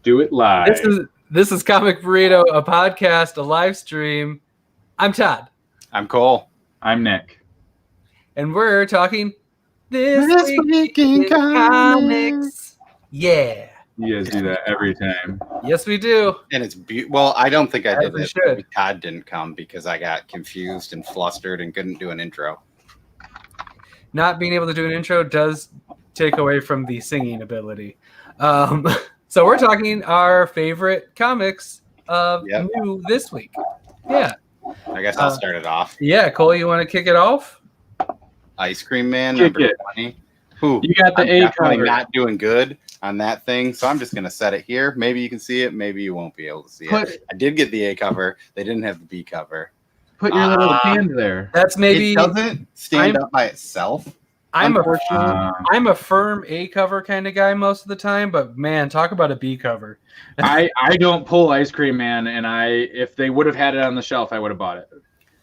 do it live. This is Comic Burrito, a podcast, a live stream. I'm Todd. I'm Cole. I'm Nick. And we're talking this week in comics. Yeah. You guys do that every time. Yes, we do. And it's well, I don't think I did we it. should. Todd didn't come because I got confused and flustered and couldn't do an intro. Not being able to do an intro does take away from the singing ability. So we're talking our favorite comics of new this week. Yeah. I guess I'll start it off. Yeah, Cole, you want to kick it off? Ice Cream Man, Kick number it. 20. Who? You got the I'm A definitely cover. not doing good on that thing, so I'm just going to set it here. Maybe you can see it. Maybe you won't be able to see it. I did get the A cover. They didn't have the B cover. Put your little hand there. That's maybe. It doesn't stand up by itself. I'm unfortunately. a firm A cover kind of guy most of the time, but man, talk about a B cover. I don't pull Ice Cream Man, and if they would have had it on the shelf, I would have bought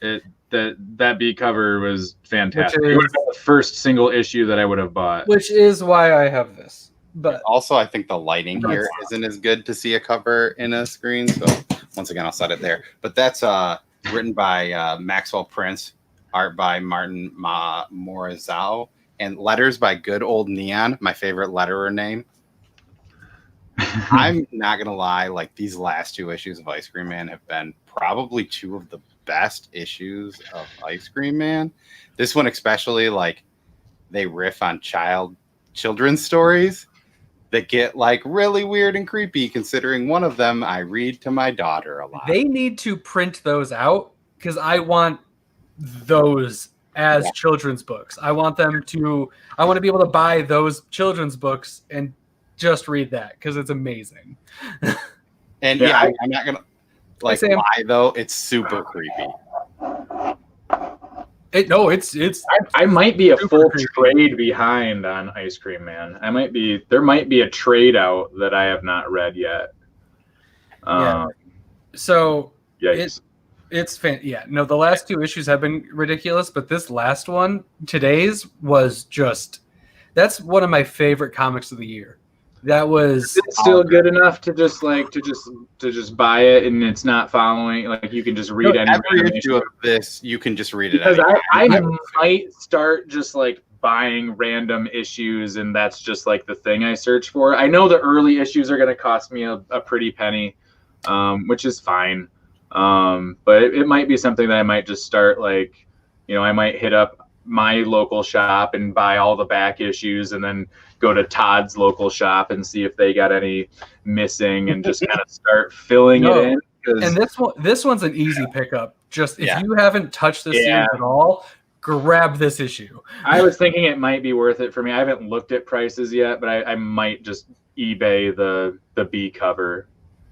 it. That B cover was fantastic. It would have been the first single issue that I would have bought. Which is why I have this. But Also, I think the lighting here isn't as good to see a cover in a screen. So once again, I'll set it there. But that's written by Maxwell Prince, art by Martin Morazao, and letters by Good Old Neon, my favorite letterer name. I'm not going to lie, like these last two issues of Ice Cream Man have been probably two of the best issues of Ice Cream Man. This one especially, like they riff on children's stories that get like really weird and creepy, considering one of them I read to my daughter a lot. they need to print those out because I want those as children's books. I want to be able to buy those children's books and just read that because it's amazing. And I'm not gonna lie though, it's super creepy. I might be a full creepy. trade behind on Ice Cream Man. There might be a trade out that I have not read yet. So Yikes. the last two issues have been ridiculous, but this last one, today's, was that's one of my favorite comics of the year. That was It's still good enough to just buy it, and it's not following. Like you can just read any Every issue of this, you can just read it. Because I might start just like buying random issues, and that's just like the thing I search for. I know the early issues are going to cost me a pretty penny, which is fine. But it might be something that I might just start I might hit up my local shop and buy all the back issues, and then go to Todd's local shop and see if they got any missing, and just kind of start filling it in. And this one's an easy pickup. Just if you haven't touched this series at all, grab this issue. I was thinking it might be worth it for me. I haven't looked at prices yet, but I might just eBay the B cover,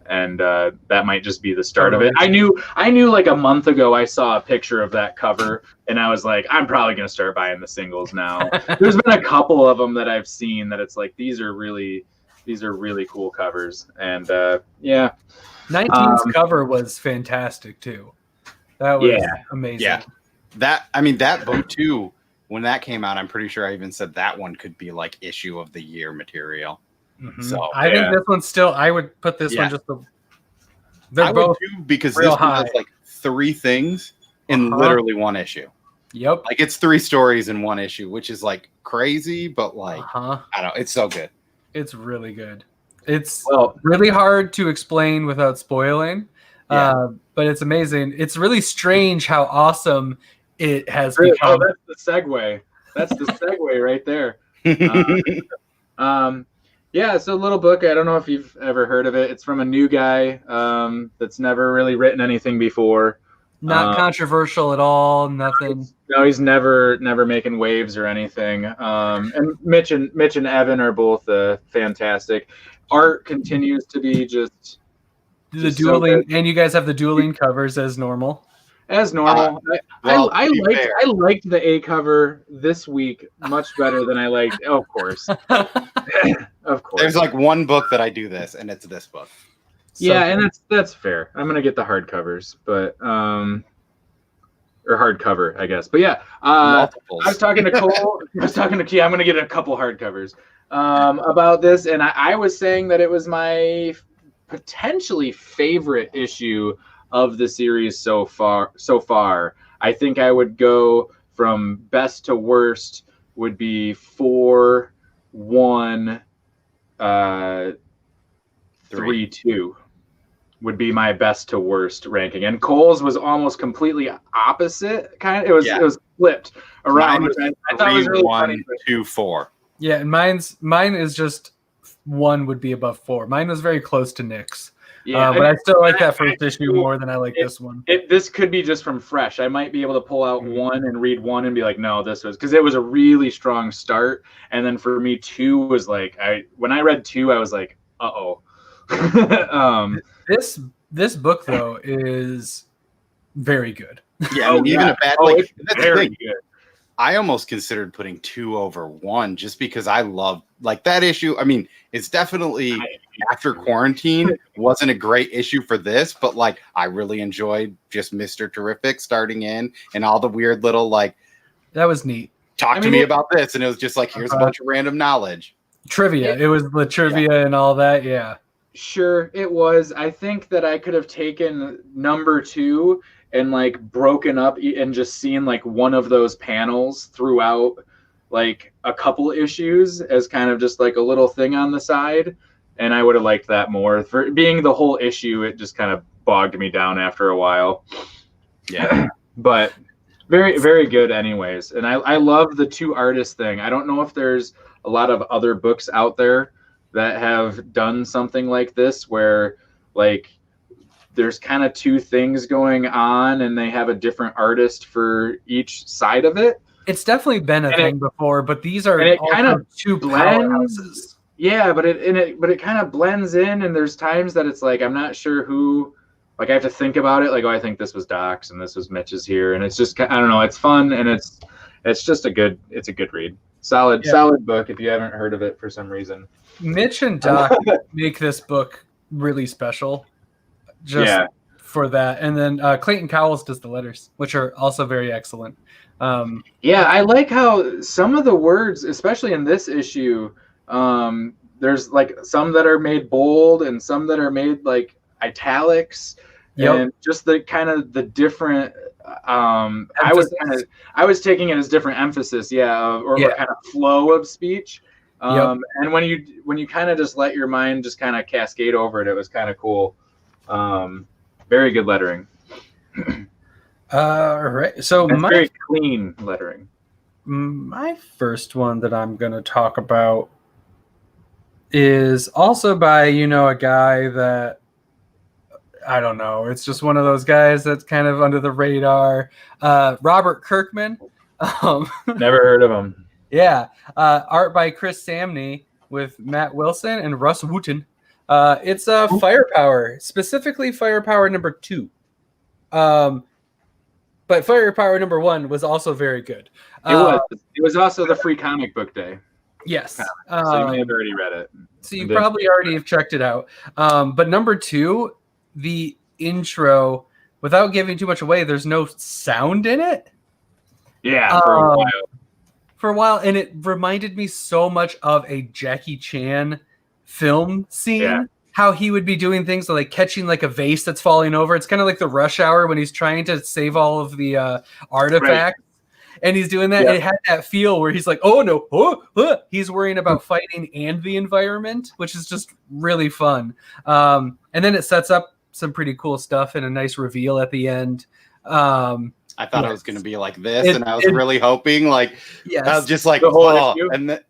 and that might just be the start of it. I knew like a month ago I saw a picture of that cover, and I was like, I'm probably gonna start buying the singles now. There's been a couple of them that I've seen that it's like these are really cool covers, and 19's cover was fantastic too. That was amazing. Yeah, that book too. When that came out, I'm pretty sure I even said that one could be like issue of the year material. Mm-hmm. So I think this one's still. I would put this one just. They're both too, because real this one high. has like 3 things in literally one issue. Yep. Like it's 3 stories in one issue, which is like crazy, but like I don't know, it's so good. It's really good. It's really hard to explain without spoiling, but it's amazing. It's really strange how awesome it has become. Oh, that's the segue. That's the segue right there. It's a little book. I don't know if you've ever heard of it. It's from a new guy that's never really written anything before. Not controversial at all. Nothing. No, he's never making waves or anything. And Mitch and Evan are both fantastic. Art continues to be just dueling, and you guys have the dueling covers as normal. As normal. I liked the A cover this week much better than I liked. Oh, of course. Of course. There's like one book that I do this, and it's this book. And that's fair. I'm gonna get the hardcovers, but or hardcover, I guess. But I was talking to Cole. I'm gonna get a couple hardcovers about this, and I was saying that it was my potentially favorite issue of the series so far. I think I would go from best to worst would be 4, 1, 3, 2 would be my best to worst ranking. And Cole's was almost completely opposite. It was flipped around. Mine was I thought it was really 1, funny. 2, 4. Yeah, and mine is just 1 would be above 4. Mine was very close to Nick's. Yeah, but I still like that first issue more than I like this one. This could be just from fresh. I might be able to pull out 1 and read 1 and be like, no, this was because it was a really strong start. And then for me, 2 was like, when I read 2, I was like, uh-oh. This book though is very good. Yeah, even a bad that's very good. I almost considered putting 2 over 1 just because I love that issue. I mean, it's definitely after quarantine wasn't a great issue for this, but I really enjoyed just Mr. Terrific starting in and all the weird little that was neat. Talk to me about this, and it was just here's a bunch of random knowledge. Trivia. It was the trivia and all that. Yeah. Sure, it was. I think that I could have taken number 2 and broken up and just seen one of those panels throughout a couple issues as kind of just a little thing on the side, and I would have liked that more. For being the whole issue, it just kind of bogged me down after a while. Yeah. But very, very good anyways. And I love the 2 artists thing. I don't know if there's a lot of other books out there that have done something like this where there's kind of 2 things going on and they have a different artist for each side of it. It's definitely been a thing before, but these are kind of 2 powerhouses. Yeah, but it kind of blends in, and there's times that it's I'm not sure who. I have to think about it. I think this was Doc's and this was Mitch's here, and it's just I don't know. It's fun, and it's just a good read. Solid book if you haven't heard of it for some reason. Mitch and Doc make this book really special. Just for that. And then Clayton Cowles does the letters, which are also very excellent. I like how some of the words, especially in this issue, there's some that are made bold and some that are made italics, and just the kind of the different I was taking it as different emphasis, or kind of flow of speech. And when you kind of just let your mind just kind of cascade over it, it was kind of cool. Very good lettering. All right. So very clean lettering. My first one that I'm going to talk about is also by, a guy that I don't know. It's just one of those guys that's kind of under the radar. Robert Kirkman. Never heard of him. Yeah. Art by Chris Samney with Matt Wilson and Russ Wooten. It's Firepower, specifically Firepower number 2. But Firepower number 1 was also very good. It was also the free comic book day. Yes. So you may have already read it. So you probably already have checked it out. But number 2, the intro, without giving too much away, there's no sound in it. Yeah, for a while. For a while, and it reminded me so much of a Jackie Chan film scene. Yeah. How he would be doing things like catching a vase that's falling over. It's kind of like the Rush Hour when he's trying to save all of the artifacts. Right. And he's doing that. Yeah. It had that feel where he's like, oh no, he's worrying about fighting and the environment, which is just really fun. And then it sets up some pretty cool stuff and a nice reveal at the end. I thought it was going to be like this, and I was really hoping I was just like, and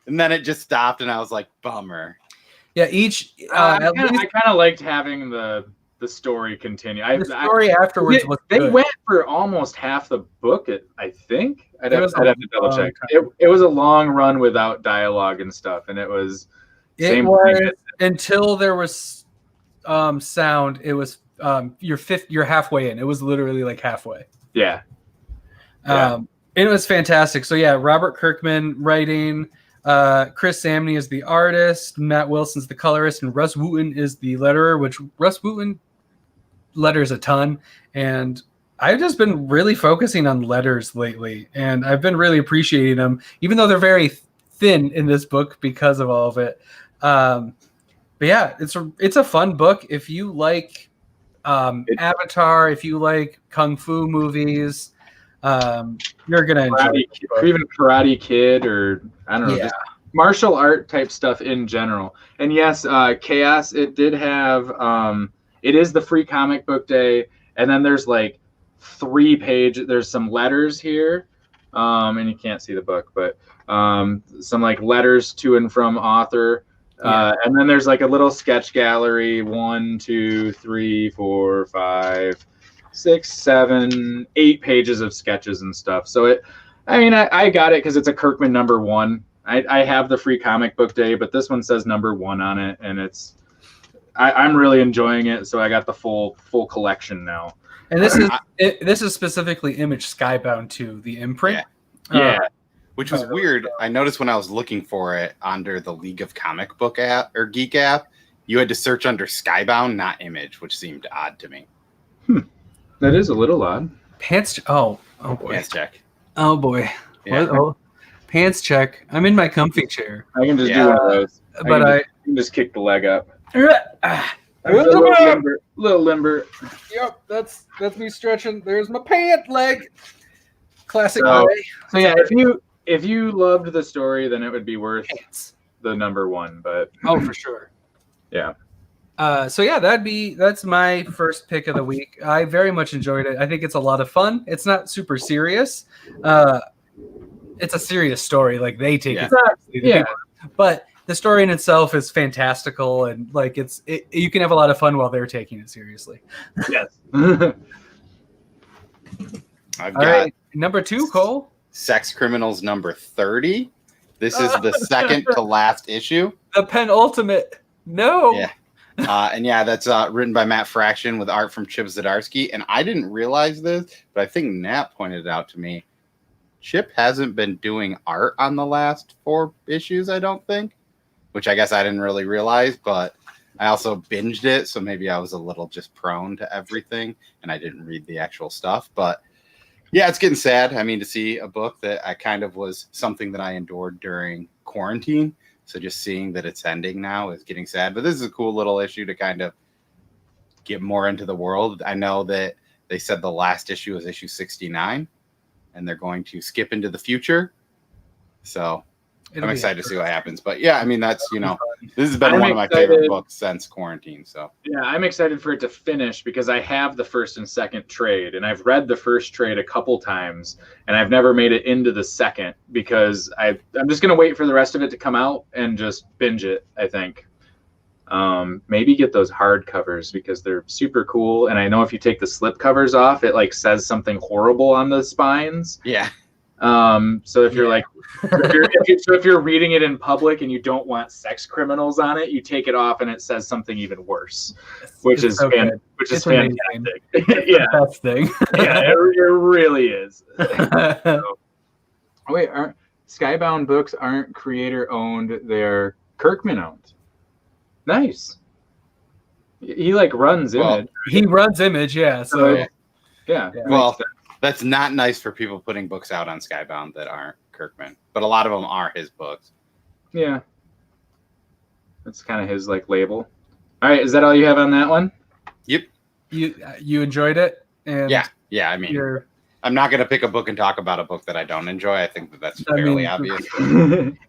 then it just stopped, and I was like, bummer. Yeah, I kind of liked having the story continue. The story afterwards was they good. Went for almost half the book. I think I'd have to double check. It was a long run without dialogue and stuff, and it was. Until there was sound. It was you're halfway in. It was literally halfway. Yeah. It was fantastic. So Robert Kirkman writing. Chris Samney is the artist, Matt Wilson's the colorist, and Russ Wooten is the letterer, which Russ Wooten letters a ton. And I've just been really focusing on letters lately, and I've been really appreciating them, even though they're very thin in this book because of all of it. But But yeah, it's a fun book if you like Avatar, if you like kung fu movies. You're gonna enjoy it. Or even Karate Kid, or I don't know, Yeah. just martial art type stuff in general. And yes, Chaos, it did have it is the free comic book day, and then there's like 3 pages, there's some letters here, and you can't see the book, but some like letters to and from author. And then there's like a little sketch gallery, 1, 2, 3, 4, 5, 6, 7, 8 pages of sketches and stuff. So I got it because it's a Kirkman #1. I have the free comic book day, but this one says #1 on it, and I'm really enjoying it. So I got the full collection now. And this is specifically Image Skybound 2, the imprint. Yeah. Which was weird. I noticed when I was looking for it under the League of Comic Book app or Geek app, you had to search under Skybound, not Image, which seemed odd to me. That is a little odd. Pants. Oh boy. Pants check. Oh boy. Yeah. What? Oh, pants check. I'm in my comfy chair. I can just do one of those. I can just kick the leg up. A little limber. Yep, that's me stretching. There's my pant leg. Classic. So yeah, if you loved the story, then it would be worth the #1. But for sure. Yeah. So yeah, that's my first pick of the week. I very much enjoyed it. I think it's a lot of fun. It's not super serious. It's a serious story. Like they take it seriously. Yeah. But the story in itself is fantastical, and like you can have a lot of fun while they're taking it seriously. Yes. I've All got right, #2, Cole. Sex Criminals #30. This is the second to last issue. The penultimate. No. Yeah. And yeah, that's written by Matt Fraction with art from Chip Zdarsky. And I didn't realize this, but I think Nat pointed it out to me. Chip hasn't been doing art on the last 4 issues, I don't think, which I guess I didn't really realize, but I also binged it. So maybe I was a little just prone to everything and I didn't read the actual stuff. But yeah, it's getting sad. I mean, to see a book that I kind of was something that I endured during quarantine. So just seeing that it's ending now is getting sad. But this is a cool little issue to kind of get more into the world. I know that they said the last issue is issue 69, and they're going to skip into the future. So I'm excited to see what happens. But yeah, I mean, that's, this has been one of my favorite books since quarantine. So yeah, I'm excited for it to finish because I have the first and second trade, and I've read the first trade a couple times, and I've never made it into the second because I'm just going to wait for the rest of it to come out and just binge it, I think. Maybe get those hard covers because they're super cool. And I know if you take the slip covers off, it like says something horrible on the spines. Yeah. So if you're like, if you're reading it in public and you don't want sex criminals on it, you take it off and it says something even worse, which is fantastic. Yeah, best thing. Yeah, it really is. So, wait, Skybound books aren't creator owned; they're Kirkman owned. Nice. He like runs Image. He runs Image, yeah. So yeah. Well, that's not nice for people putting books out on Skybound that aren't Kirkman, but a lot of them are his books. Yeah. That's kind of his like label. All right, is that all you have on that one? Yep. You enjoyed it? And yeah. I mean, I'm not going to pick a book and talk about a book that I don't enjoy. I think that's fairly obvious.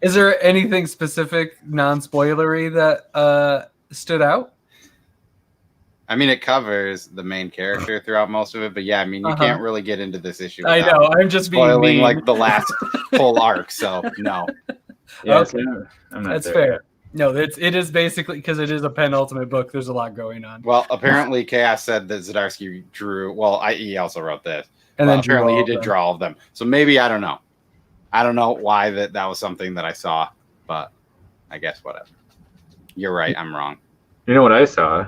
Is there anything specific, non-spoilery that stood out? I mean, it covers the main character throughout most of it, but yeah, I mean, you can't really get into this issue. I know. I'm just being spoiling mean. like the last full arc, so no. Yeah, okay. That's fair. Yet. No, it is basically because it is a penultimate book. There's a lot going on. Well, apparently, Chaos said that Zdarsky drew. Well, he also wrote this, and then apparently he did draw all of them. So maybe I don't know. I don't know why that was something that I saw, but I guess whatever. You're right. I'm wrong. You know what I saw?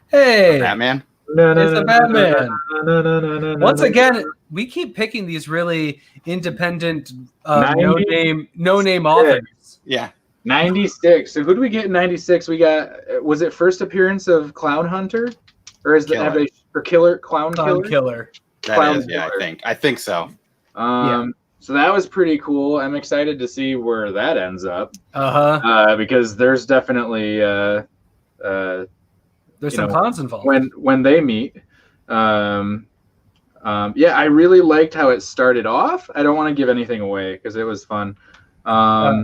Hey, Batman. It's the Batman. Once again, we keep picking these really independent, no name authors. Yeah. 96. So who do we get in 96? We got, was it first appearance of Clown Hunter? Or is Killer. Clown Killer? Killer. That is, yeah, I think so. So that was pretty cool. I'm excited to see where that ends up. Because there's definitely there's some cons involved when they meet. Yeah, I really liked how it started off. I don't want to give anything away because it was fun.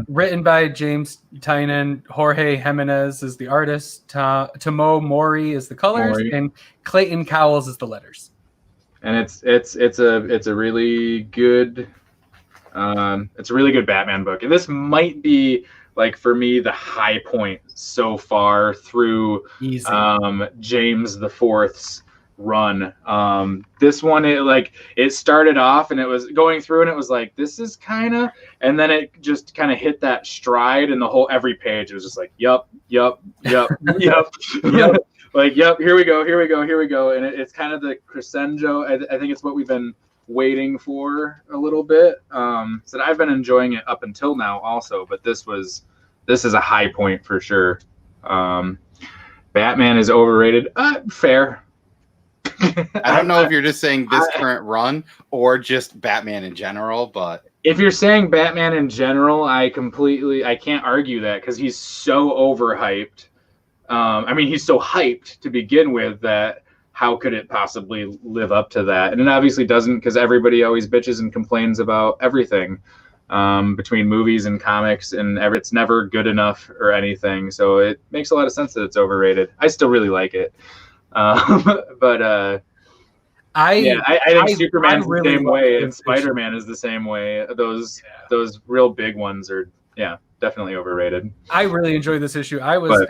Written by James Tynan, Jorge Jimenez is the artist, Tomo Mori is the colors, and Clayton Cowles is the letters. And it's a really good Batman book. And this might be, like, for me, the high point so far through James the Fourth's run. This one, it started off and it was going through and it was like, this is kind of, and then it just kind of hit that stride, and every page it was just like, yup. Like, yep, here we go, and it's kind of the crescendo. I think it's what we've been waiting for a little bit. So I've been enjoying it up until now also, but this is a high point for sure. Batman is overrated. Fair. I don't know if you're just saying this current run or just Batman in general, but if you're saying Batman in general, I can't argue that because he's so overhyped. I mean, he's so hyped to begin with that how could it possibly live up to that? And it obviously doesn't, because everybody always bitches and complains about everything between movies and comics, and it's never good enough or anything. So it makes a lot of sense that it's overrated. I still really like it. But I think Superman's the same way, and Spider-Man is the same way. Those real big ones are definitely overrated. I really enjoyed this issue. I was,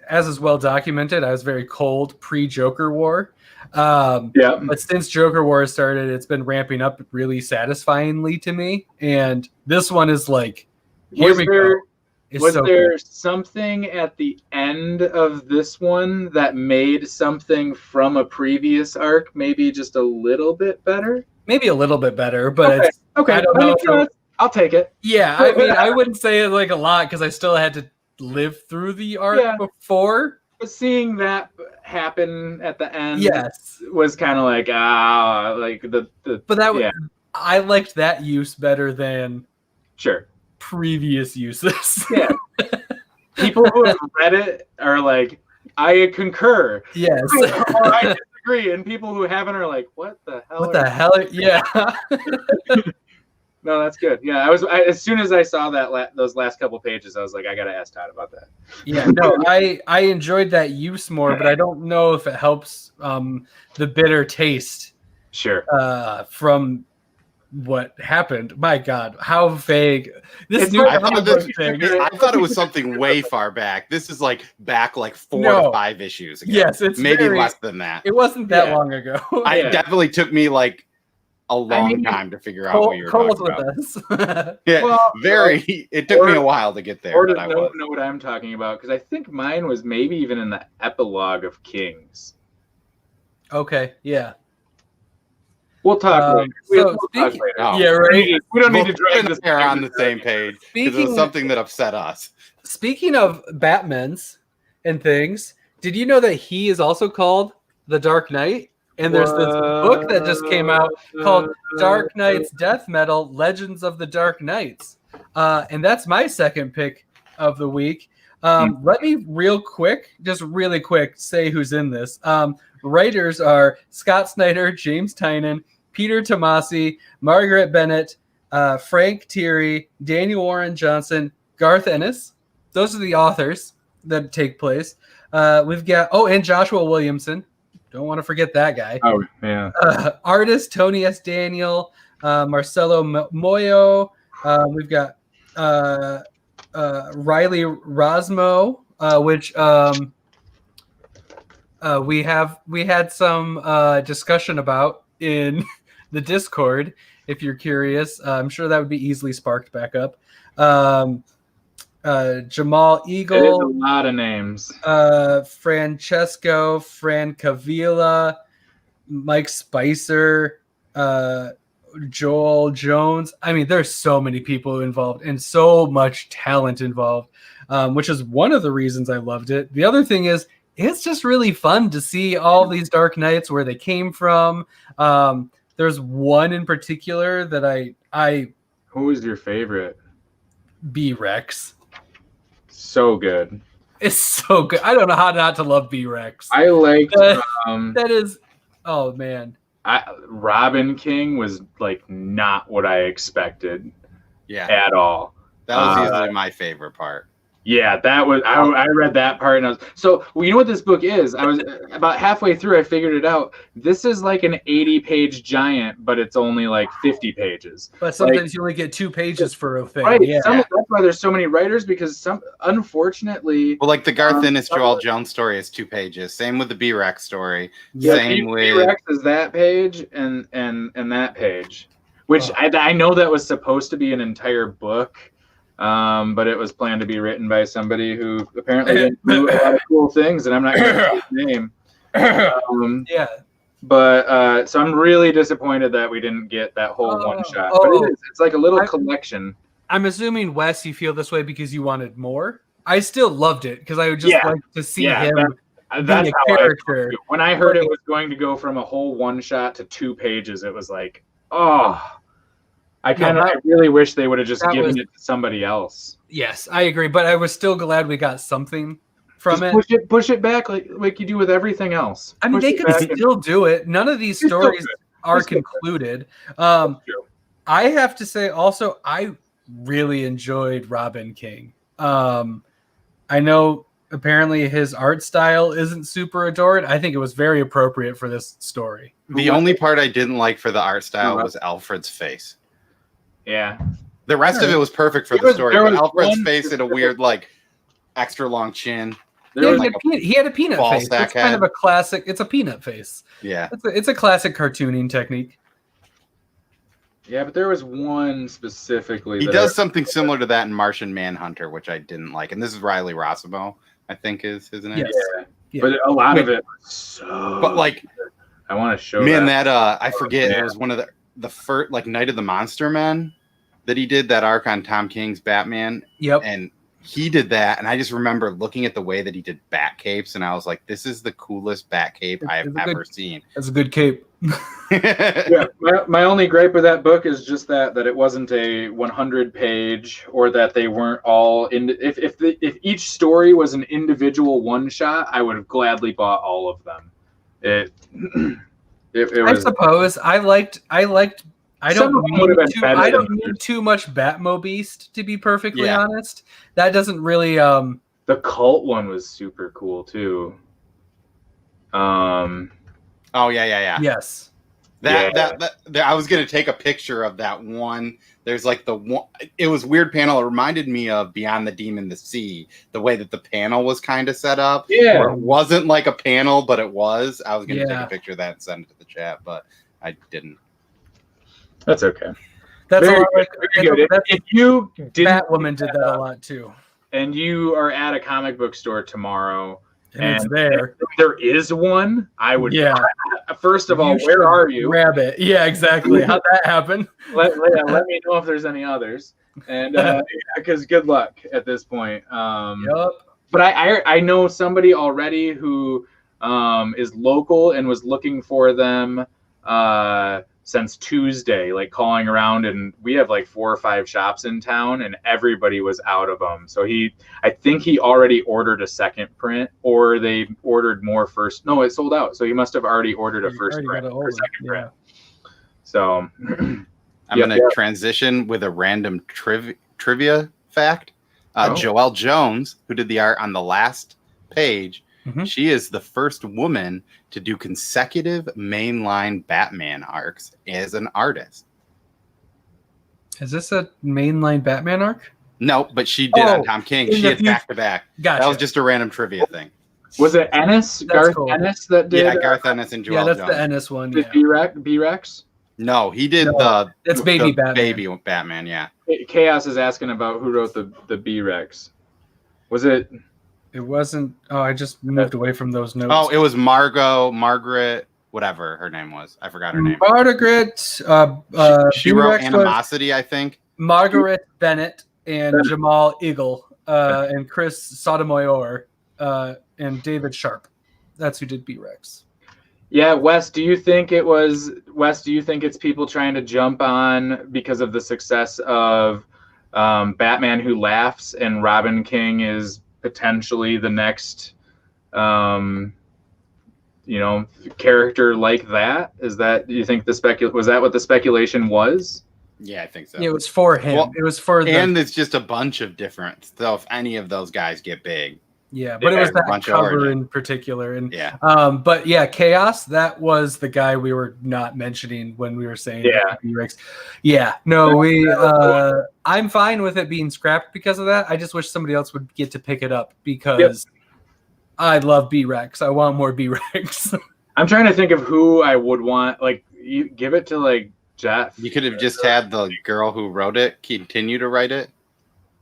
as is well documented, I was very cold pre-Joker War. But since Joker War started, it's been ramping up really satisfyingly to me. And this one is like, here we go. Was there something at the end of this one that made something from a previous arc maybe just a little bit better? Maybe a little bit better, but okay. I don't know. I'll take it. Yeah, I mean, I wouldn't say it like a lot because I still had to live through the arc before. But seeing that happen at the end, was kind of like I liked that use better than previous uses. Yeah, people who have read it are like, I concur. Yes, I disagree, and people who haven't are like, what the hell? What the hell? Yeah. No, that's good. Yeah, as soon as I saw that those last couple pages, I was like, I gotta ask Todd about that. Yeah, no, I enjoyed that use more, but I don't know if it helps the bitter taste. Sure. From what happened. My God, how vague this I thought it was something way far back. This is like back like 4 to 5 issues ago. Yes, it's maybe less than that. It wasn't that long ago. It definitely took me like a long time to figure out what you're talking about. It took me a while to get there. Or to know what I'm talking about, because I think mine was maybe even in the epilogue of Kings. Okay, yeah. We'll talk later. We'll talk later. Oh. Yeah, right. We don't need to drag this there on the same page because it was something that upset us. Speaking of Batmans and things, did you know that he is also called the Dark Knight? And there's this book that just came out called Dark Knight's Death Metal: Legends of the Dark Knights. And that's my second pick of the week. Let me really quick, say who's in this. Writers are Scott Snyder, James Tynan, Peter Tomasi, Margaret Bennett, Frank Thierry, Daniel Warren Johnson, Garth Ennis. Those are the authors that take place. We've got, and Joshua Williamson. Don't want to forget that guy. Oh, yeah. Artist Tony S. Daniel, Marcelo Moyo. We've got Riley Rosmo, which we had some discussion about in the Discord. If you're curious, I'm sure that would be easily sparked back up. Jamal Eagle. There's a lot of names. Francesco Francavilla, Mike Spicer, Joel Jones. I mean, there's so many people involved and so much talent involved, which is one of the reasons I loved it. The other thing is, it's just really fun to see all these Dark Knights, where they came from. There's one in particular that I Who was your favorite? B-Rex. So good. It's so good. I don't know how not to love B-Rex. I liked that is, oh man. Robin King was like not what I expected at all. That was easily my favorite part. Yeah, that was I read that part and I was so well, you know what this book is? I was about halfway through, I figured it out. This is like an 80-page giant, but it's only like 50 pages. But sometimes you only get 2 pages for a thing. Right. Yeah. That's why there's so many writers, because unfortunately, well, like the Garth Ennis Joel Jones story is 2 pages. Same with the B-Rex story. Yeah, Same with B-Rex is that page and that page, which I know that was supposed to be an entire book. But it was planned to be written by somebody who apparently didn't do a lot of cool things, and I'm not going to say his name. Yeah. But so I'm really disappointed that we didn't get that whole one shot. But it's like a little collection. I'm assuming, Wes, you feel this way because you wanted more. I still loved it because I would just like to see him that's being how a character. When I heard it was going to go from a whole one shot to 2 pages, it was like, oh. I really wish they would have just given it to somebody else. Yes, I agree, but I was still glad we got something from it. Push it back like you do with everything else. I mean, they could still do it. None of these stories are concluded. I have to say also, I really enjoyed Robin King. I know apparently his art style isn't super adored. I think it was very appropriate for this story. The only part I didn't like for the art style was Alfred's face. Yeah. The rest of it was perfect for the story, but Alfred's face had a weird, like, extra long chin. Yeah, he had a peanut face. It's kind of a classic. It's a peanut face. Yeah. It's a classic cartooning technique. Yeah, but there was one specifically. He does something similar to that in Martian Manhunter, which I didn't like. And this is Riley Rossimo, I think is his name. Yeah. But a lot of it was so. But, like, I want to show that I forget. It was one of the first, like, Night of the Monster Men that he did that arc on Tom King's Batman. Yep. And he did that, and I just remember looking at the way that he did bat capes, and I was like, this is the coolest bat cape I have ever seen. That's a good cape. Yeah, my only gripe with that book is just that it wasn't a 100-page, or that they weren't all in. If each story was an individual one shot, I would have gladly bought all of them. It was, I suppose I liked. I don't need too much Batmobeast, to be perfectly honest. That doesn't really. The cult one was super cool too. Oh yeah. Yes. That I was gonna take a picture of that one. There's like the one. It was weird panel. It reminded me of Beyond the Demon, the Sea. The way that the panel was kind of set up. Yeah. Where it wasn't like a panel, but it was. I was gonna take a picture of that and send it to the chat, but I didn't. That's okay. That's very, a lot very good. If you didn't, Batwoman did that a lot too. And you are at a comic book store tomorrow, and it's there. If there is one, I would. Yeah. First of all, where are you? Grab it. Yeah, exactly. How'd that happen? Let me know if there's any others, and because good luck at this point. Yep. But I know somebody already who is local and was looking for them since Tuesday, like calling around, and we have like 4 or 5 shops in town, and everybody was out of them. So I think he already ordered a second print, or they ordered more first. No, it sold out. So he must have already ordered a first print or second print. So I'm going to transition with a random trivia fact. Joelle Jones, who did the art on the last page, she is the first woman to do consecutive mainline Batman arcs as an artist. Is this a mainline Batman arc? No, but she did on Tom King. She had back-to-back. Gotcha. That was just a random trivia thing. Was it Ennis? Garth Ennis that did? Yeah, Garth Ennis and Joelle Jones. Yeah, that's the Ennis one. Did B-Rex? No, he did that's Baby Batman. Baby Batman, yeah. Chaos is asking about who wrote the B-Rex. Was it... It wasn't. Oh, I just moved away from those notes. Oh, it was Margaret, whatever her name was. I forgot her name. Margaret. She wrote Animosity, I think. Margaret Bennett and Jamal Eagle and Chris Sotomayor and David Sharp. That's who did B-Rex. Yeah, Wes, do you think it's people trying to jump on because of the success of Batman Who Laughs, and Robin King is potentially the next, um, character like that? Do you think was that what the speculation was? Yeah, I think so. It was for him. Well, it was for and it's just a bunch of different. So if any of those guys get big, yeah, but it was that cover in particular, and but yeah, Chaos. That was the guy we were not mentioning when we were saying B-Rex. Yeah, no, I'm fine with it being scrapped because of that. I just wish somebody else would get to pick it up because I love B-Rex. I want more B-Rex. I'm trying to think of who I would want. Like, you give it to like Jeff. You could have just had the girl who wrote it continue to write it.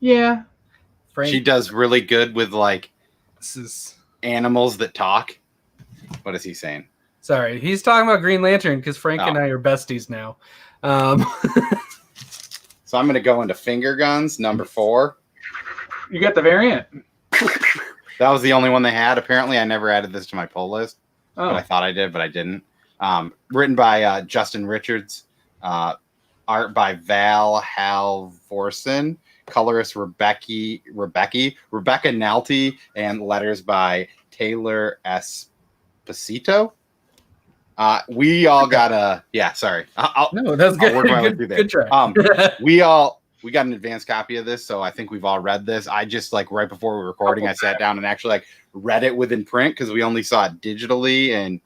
Yeah, Frank. She does really good with like animals that talk. What is he saying? Sorry, he's talking about Green Lantern because Frank and I are besties now. So I'm going to go into Finger Guns, number 4. You got the variant. That was the only one they had. Apparently, I never added this to my pull list, but I thought I did, but I didn't. Written by Justin Richards, art by Val Halvorsen, colorist Rebecca Nalty, and letters by Taylor Esposito. We all got sorry. No, that's good. Good try. We got an advanced copy of this, so I think we've all read this. I just right before we were recording, I sat down and actually read it within print because we only saw it digitally. And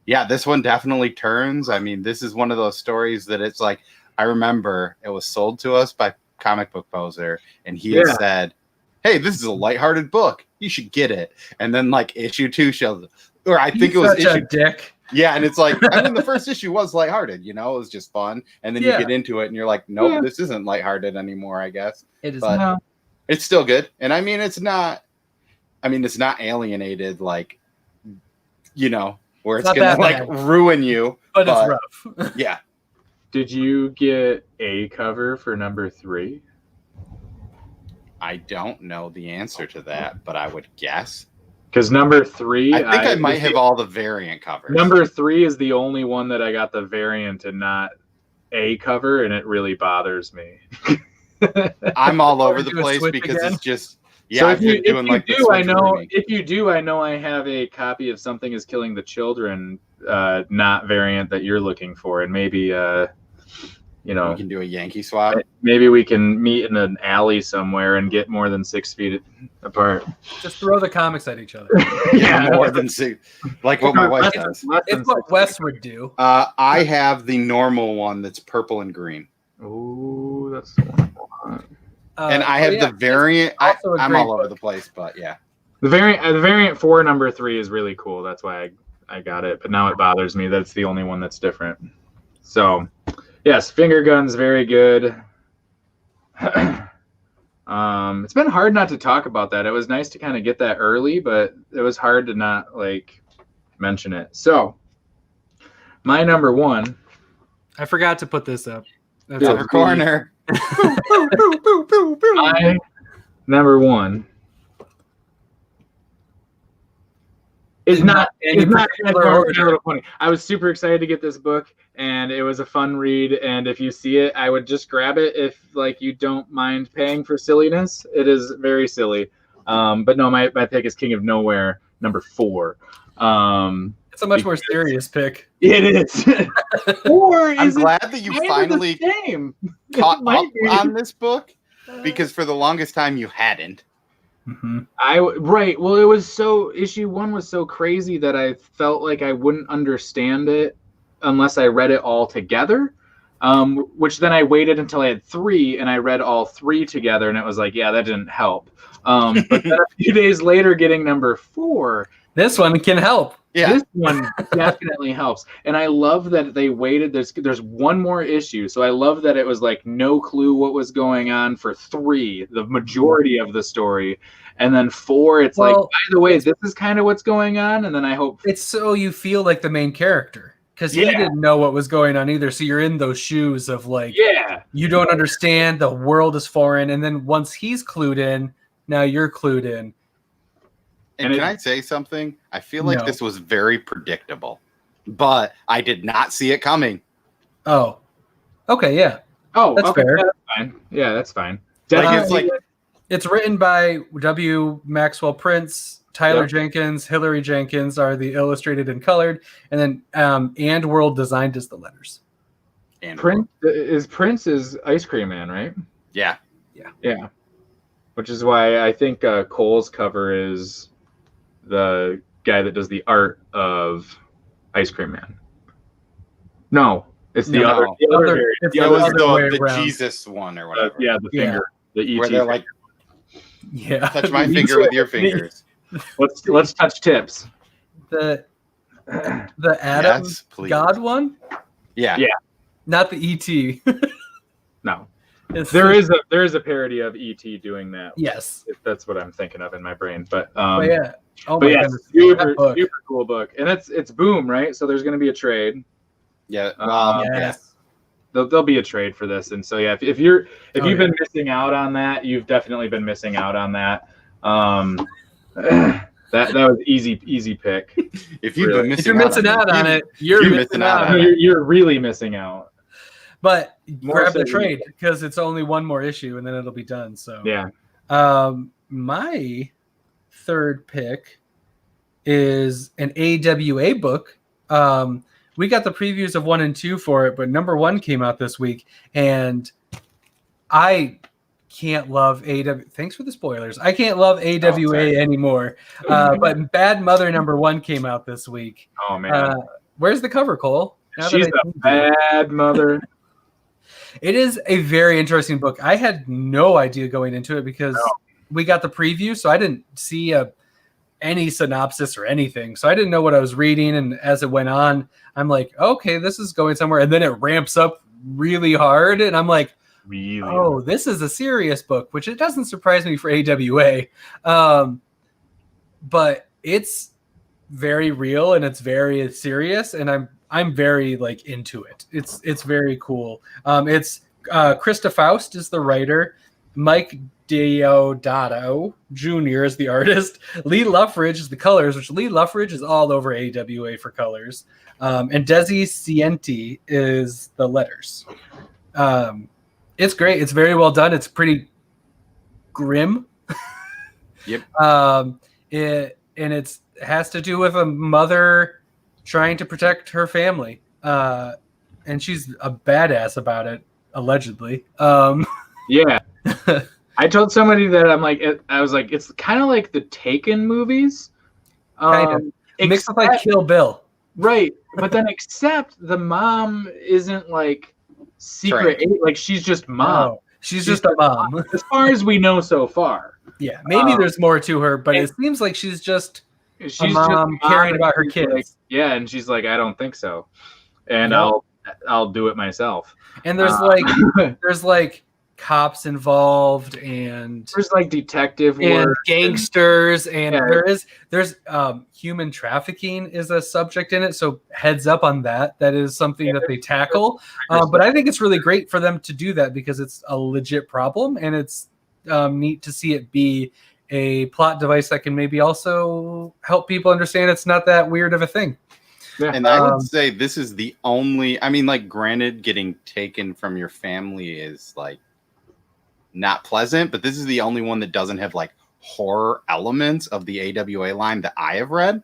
yeah, this one definitely turns. I mean, this is one of those stories that it's I remember it was sold to us by Comic Book Poser, and he had said, "Hey, this is a lighthearted book. You should get it." And then issue 2 shows, or I think it was issue dick. Yeah, and it's the first issue was lighthearted, it was just fun. And then you get into it and you're like, nope, this isn't lighthearted anymore, I guess. It is not. It's still good. And I mean, it's not alienated, where it's going to ruin you. But it's rough. Yeah. Did you get a cover for number 3? I don't know the answer to that, but I would guess. Because number 3, I think I might have all the variant covers. Number 3 is the only one that I got the variant and not a cover, and it really bothers me. I'm all over the place because it's just So if you do, I know I have a copy of Something Is Killing the Children, not variant that you're looking for, and maybe we can do a Yankee swap. Maybe we can meet in an alley somewhere and get more than 6 feet apart. Just throw the comics at each other. More than 6, like what my wife does. It's what Wes would do. I have the normal one that's purple and green. Oh, that's the one I want. And I have the variant. I'm all over the place, but yeah. The variant for number 3 is really cool. That's why I got it. But now it bothers me that it's the only one that's different. So, yes, Finger Guns, very good. It's been hard not to talk about that. It was nice to kind of get that early, but it was hard to not mention it. So, my number 1. I forgot to put this up. That's our corner. My number 1 is not funny. I was super excited to get this book, and it was a fun read. And if you see it, I would just grab it if you don't mind paying for silliness. It is very silly, but no, my pick is King of Nowhere, number 4. It's a much more serious pick. It is. 4 I'm glad that you finally caught up on this book, because for the longest time you hadn't. Mm-hmm. Well, it was issue 1 was so crazy that I felt like I wouldn't understand it unless I read it all together. Which then I waited until I had 3 and I read all 3 together, and it was that didn't help. But then a few days later, getting number 4. This one can help. Yeah. This one definitely helps. And I love that they waited. There's one more issue. So I love that it was no clue what was going on for 3, the majority of the story. And then 4, it's by the way, this is kind of what's going on. And then I hope it's so you feel like the main character, because he didn't know what was going on either. So you're in those shoes of you don't understand, the world is foreign. And then once he's clued in, now you're clued in. And can I say something? I feel like this was very predictable. but I did not see it coming. Oh, okay, yeah. Oh, That's okay, fair. yeah, that's fine. Yeah, that's fine. Like, it's like, It's written by W. Maxwell Prince, Tyler Yep. Jenkins, Hillary Jenkins are the illustrated and colored, and then and World designed as the letters. and Prince is Ice Cream Man, right? yeah, Yeah. Which is why I think Cole's cover is the guy that does the art of Ice Cream Man. No, it's the No. other. The Other- other variant. it's The it the was other- other way the around. Jesus one or whatever. yeah, the Yeah. finger, the ET. Where they're like, Yeah. touch my finger with your fingers. let's touch tips. The Adam Yes, please. God one, Yeah. Yeah. not the ET. No, It's there is a parody of ET doing that. Yes. If that's what I'm thinking of in my brain, but But yeah. Oh but my yeah, goodness. super That book. super cool book, and it's Boom, right? So there's going to be a trade. Yeah. Yes. There'll be a trade for this, and so yeah, if you've yeah. been missing out on that, you've definitely been missing out on that. That was easy pick. If you've Really. been If you're missing out on it, you're missing out No, on it. you're really missing out. But More grab so the than- trade because it's only one more issue and then it'll be done. So Yeah. My third pick is an AWA book. We got the previews of 1 and 2 for it, but number 1 came out this week, and I can't love AWA. Thanks for the spoilers. I can't love AWA anymore. But Bad Mother number 1 came out this week. Oh man, Where's the cover, Cole? Now that she's I a think of it. bad mother. It is a very interesting book. I had no idea going into it because we got the preview, so I didn't see any synopsis or anything. So I didn't know what I was reading. And as it went on, I'm like, okay, this is going somewhere. And then it ramps up really hard. And I'm like, Really? oh, this is a serious book, which it doesn't surprise me for AWA. But it's very real and it's very serious. And I'm very like into it. It's very cool. It's Krista Faust is the writer. Mike Deodato Jr. is the artist. Lee Luffridge is the colors, which Lee Luffridge is all over AWA for colors. And Desi Cienti is the letters. It's great. It's very well done. It's pretty grim. Yep. It has to do with a mother trying to protect her family. And she's a badass about it, allegedly. Yeah. I told somebody that I was like, it's kind of like the Taken movies. Kind of. Mixed with like Kill Bill. Right. But then except the mom isn't like secret, like she's just mom. Oh, she's just a mom. As far as we know so far. Yeah, maybe there's more to her, but it seems like she's just She's a mom caring about her she's kids. like, yeah, and she's like, I don't think so. And No. I'll do it myself. And there's there's like cops involved and There's like detective and work. gangsters and Yeah. there's human trafficking is a subject in it, so heads up on that. That is something that they tackle. But I think it's really great for them to do that because it's a legit problem, and it's neat to see it be a plot device that can maybe also help people understand it's not that weird of a thing. Yeah. And I would say this is the only, I mean, like, granted, getting taken from your family is like not pleasant, but this is the only one that doesn't have like horror elements of the AWA line that I have read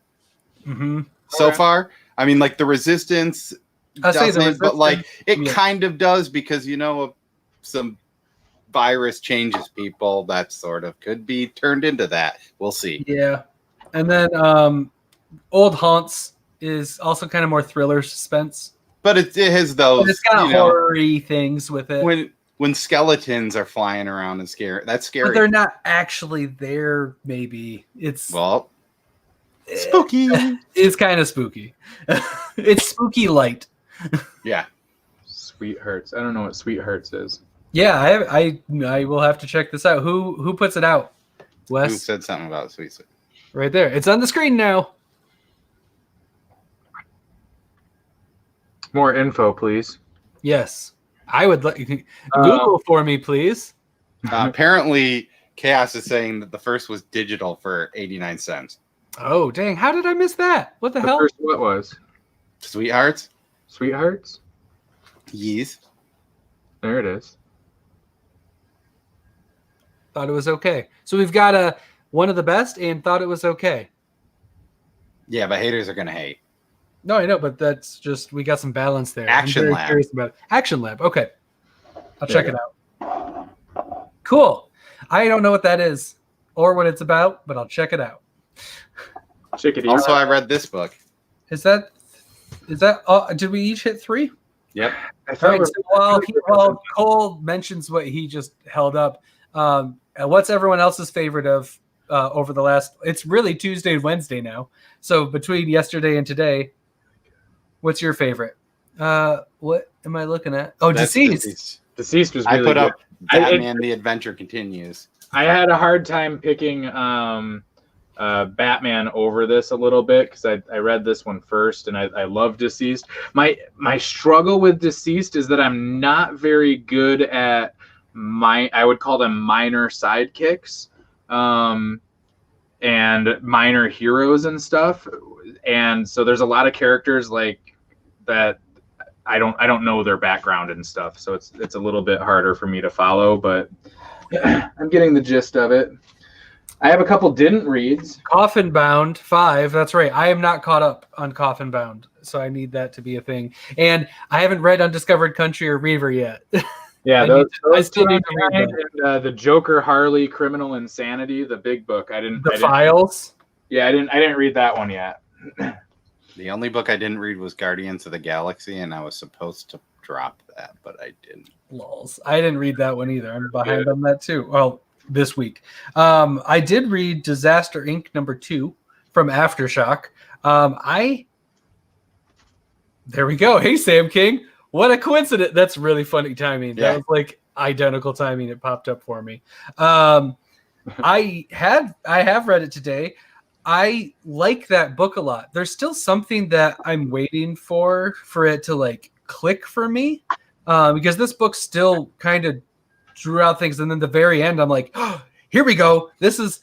so far. I mean, like, the Resistance doesn't, but like it kind of does because, you know, some virus changes people. That sort of could be turned into that. We'll see. Yeah. And then Old Haunts is also kind of more thriller suspense. But it has those, But it's got horror-y things with it. When skeletons are flying around and scary, that's scary. But they're not actually there, maybe. It's spooky. It's kind of spooky. It's spooky light. Yeah. Sweet Hurts. I don't know what Sweet Hurts is. Yeah, I will have to check this out. Who puts it out? Wes? Who said something about Sweet? Right there. It's on the screen now. More info, please. Yes. I would let you Google for me, please. Apparently, Chaos is saying that the first was digital for 89 cents. Oh, dang. How did I miss that? What the hell? First, what was? Sweethearts. Sweethearts. Yes. There it is. Thought it was okay. So we've got one of the best and thought it was okay. Yeah, but haters are gonna hate. No, I know, but that's just we got some balance there. Action I'm very Lab. curious about it. Action Lab. Okay, I'll check Yeah. it out. Cool. I don't know what that is or what it's about, but I'll check it out. Chickadee. Also, I read this book. Is that? Did we each hit 3? Yep. I All thought right. we So while Cole mentions what he just held up, what's everyone else's favorite of over the last? It's really Tuesday and Wednesday now. So between yesterday and today, what's your favorite? What am I looking at? Oh, That's Deceased. Deceased was I really put up good. Batman: The Adventure Continues. I had a hard time picking Batman over this a little bit because I read this one first and I love Deceased. My struggle with Deceased is that I'm not very good at I would call them minor sidekicks and minor heroes and stuff. And so there's a lot of characters like that I don't know their background and stuff. So it's a little bit harder for me to follow, but I'm getting the gist of it. I have a couple didn't reads. Coffin Bound 5. That's right. I am not caught up on Coffin Bound, so I need that to be a thing. And I haven't read Undiscovered Country or Reaver yet. Yeah, I still need to read that. And, the Joker Harley Criminal Insanity, the big book. I didn't. Files. Yeah, I didn't read that one yet. The only book I didn't read was Guardians of the Galaxy, and I was supposed to drop that, but I didn't. Lols. I didn't read that one either. I'm behind on that too. Well, this week. I did read Disaster Inc. #2 from Aftershock. There we go. Hey, Sam King. What a coincidence. That's really funny timing. Yeah. That was like identical timing. It popped up for me. I have read it today. I like that book a lot. There's still something that I'm waiting for it to like click for me, because this book still kind of drew out things, and then the very end, I'm like, oh, here we go. This is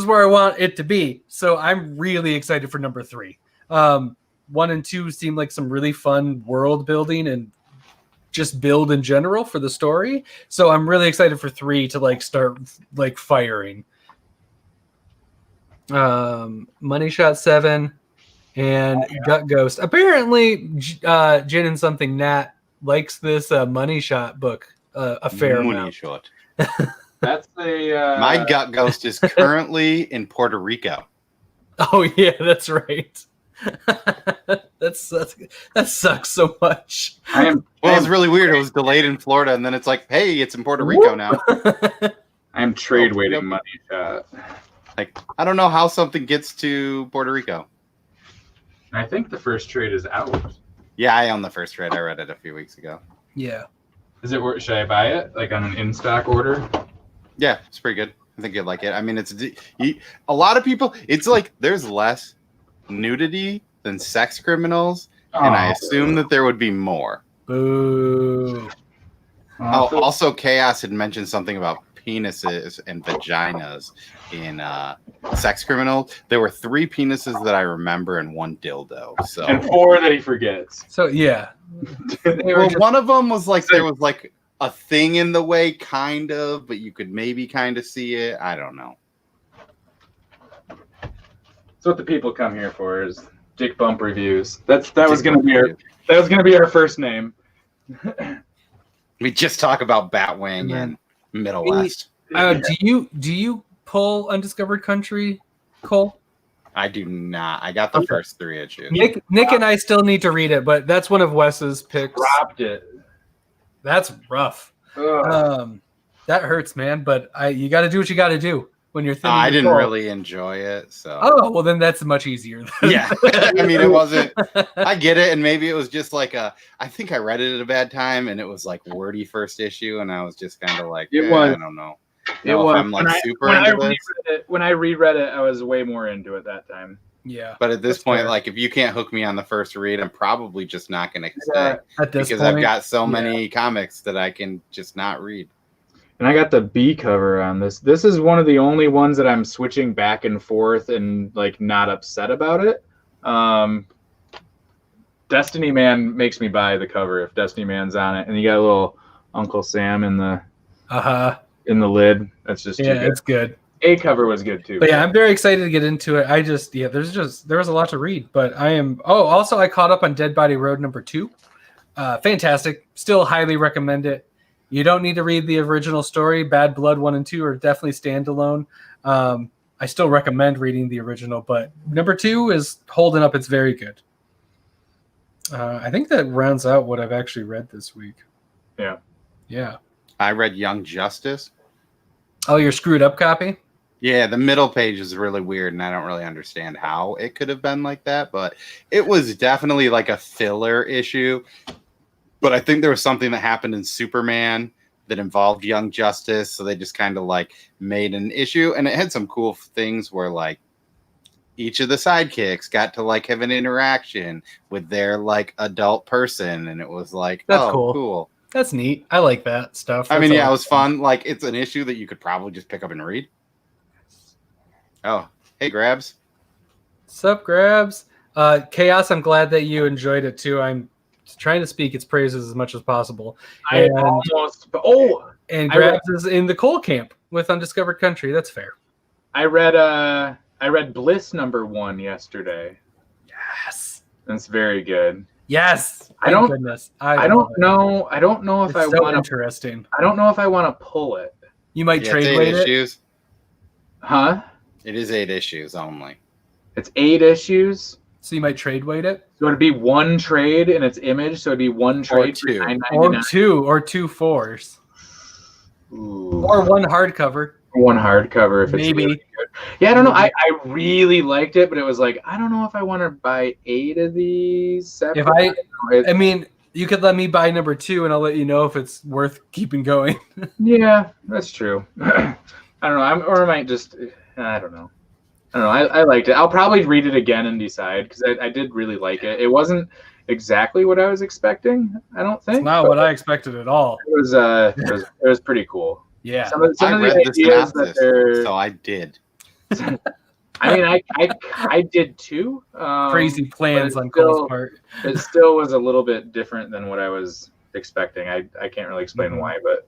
where I want it to be. So I'm really excited for #3. 1 and 2 seem like some really fun world building and just build in general for the story. So I'm really excited for 3 to like start like firing. Money Shot 7 and Gut Ghost. Apparently, Jin and Something Nat likes this Money Shot book a fair amount. Shot. That's a My Gut Ghost is currently in Puerto Rico. Oh yeah, that's right. that sucks so much. Well, it's really weird. It was delayed in Florida, and then it's like, hey, it's in Puerto Rico now. I'm trade waiting Money Shot. Like, I don't know how something gets to Puerto Rico. I think the first trade is out. Yeah, I own the first trade. I read it a few weeks ago. Yeah. Is it worth? Should I buy it like on an in-stock order? Yeah, it's pretty good. I think you'd like it. I mean, a lot of people. It's like there's less nudity than sex criminals, and I assume that there would be more. Boo. Also, Chaos had mentioned something about penises and vaginas in Sex Criminal. There were 3 penises that I remember and 1 dildo. So and 4 that he forgets. So yeah. Well, one of them was like there was like a thing in the way, kind of, but you could maybe kind of see it. I don't know. That's what the people come here for, is Dick Bump reviews. That was gonna be our first name. We just talk about Batwing and Middle West. Do you pull Undiscovered Country, Cole? I do not. I got the first 3 issues. Nick and I still need to read it, but that's one of Wes's picks. Dropped it. That's rough. That hurts, man. But you got to do what you got to do when you're thinking. I didn't really enjoy it, so. Oh well, then that's much easier. Yeah, I mean, it wasn't. I get it, and maybe it was just like I think I read it at a bad time, and it was like wordy first issue, and I was just kind of like, I don't know. It was. I'm like super into it. When I reread it, I was way more into it that time. Yeah. But at this point, like, if you can't hook me on the first read, I'm probably just not going to stay because point, I've got so many comics that I can just not read. And I got the B cover on this. This is one of the only ones that I'm switching back and forth and like not upset about it. Destiny Man makes me buy the cover if Destiny Man's on it, and you got a little Uncle Sam in the lid. That's just too good. It's good. A cover was good too. But yeah, I'm very excited to get into it. There was a lot to read, but I am. Oh, also I caught up on Dead Body Road #2. Fantastic. Still highly recommend it. You don't need to read the original story. Bad Blood 1 and 2 are definitely standalone. I still recommend reading the original, but #2 is holding up. It's very good. I think that rounds out what I've actually read this week. Yeah. Yeah. I read Young Justice. Oh, your screwed up copy? Yeah, the middle page is really weird, and I don't really understand how it could have been like that, but it was definitely like a filler issue. But I think there was something that happened in Superman that involved Young Justice, so they just kind of like made an issue, and it had some cool things where like each of the sidekicks got to like have an interaction with their like adult person, and it was like, That's cool. That's neat. I like that stuff. I mean, yeah, it was fun. Like, it's an issue that you could probably just pick up and read. Oh, hey, Grabs. Sup, Grabs? Chaos, I'm glad that you enjoyed it too. I'm trying to speak its praises as much as possible. And Grabs is in the coal camp with Undiscovered Country. That's fair. I read Bliss #1 yesterday. Yes. That's very good. Yes. I don't know if I want to. Interesting. I don't know if I want to pull it. You might trade weight issues. Huh? It is 8 issues only. It's 8 issues. So you might trade weight it. So it'd be one trade in its image. So it'd be one trade or 2. or two 4s. Ooh. Or one hardcover. One hardcover if it's maybe. Really good. Yeah, I don't know. I really liked it, but it was like, I don't know if I want to buy 8 of these separate. I mean, you could let me buy #2 and I'll let you know if it's worth keeping going. Yeah, that's true. I don't know. I might just, I don't know. I liked it. I'll probably read it again and decide because I did really like it. It wasn't exactly what I was expecting, I don't think. It's not what I expected at all. It was pretty cool. Yeah. Some of the ideas that so I did. I mean, I did too. Crazy plans on Cole's part. It still was a little bit different than what I was expecting. I can't really explain why, but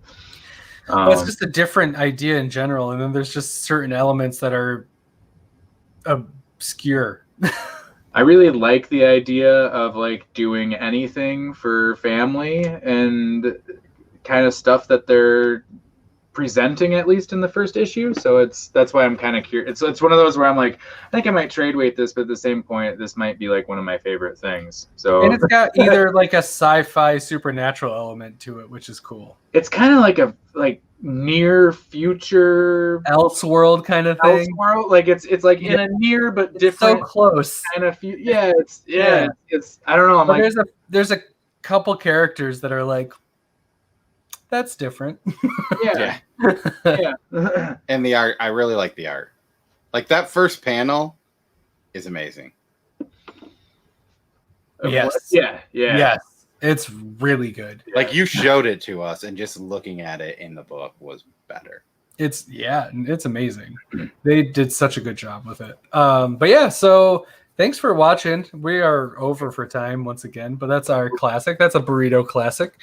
it's just a different idea in general, and then there's just certain elements that are obscure. I really like the idea of like doing anything for family and kind of stuff that they're presenting, at least in the first issue. So that's why I'm kind of curious. It's one of those where I'm like, I think I might trade weight this, but at the same point, this might be like one of my favorite things. So and it's got either like a sci-fi supernatural element to it, which is cool. It's kind of like a near future Elseworld kind of thing. Elseworld, like it's like in a near but different, so close kind of it's I don't know. I'm but like there's a couple characters that are like, that's different. Yeah. And the art, I really like the art. Like that first panel is amazing. Yes. Yeah. Yes. It's really good. Like you showed it to us, and just looking at it in the book was better. It's amazing. They did such a good job with it. But yeah, so thanks for watching. We are over for time once again, but that's our classic. That's a burrito classic.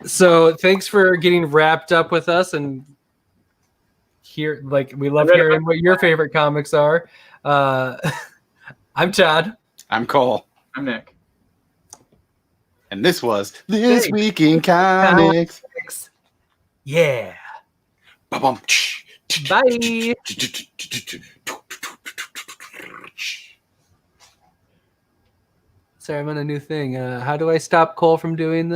So thanks for getting wrapped up with us, and we love hearing what your favorite comics are. I'm Todd. I'm Cole. I'm Nick. And this was This Week in Comics. Yeah. Bye. Sorry, I'm on a new thing. How do I stop Cole from doing this?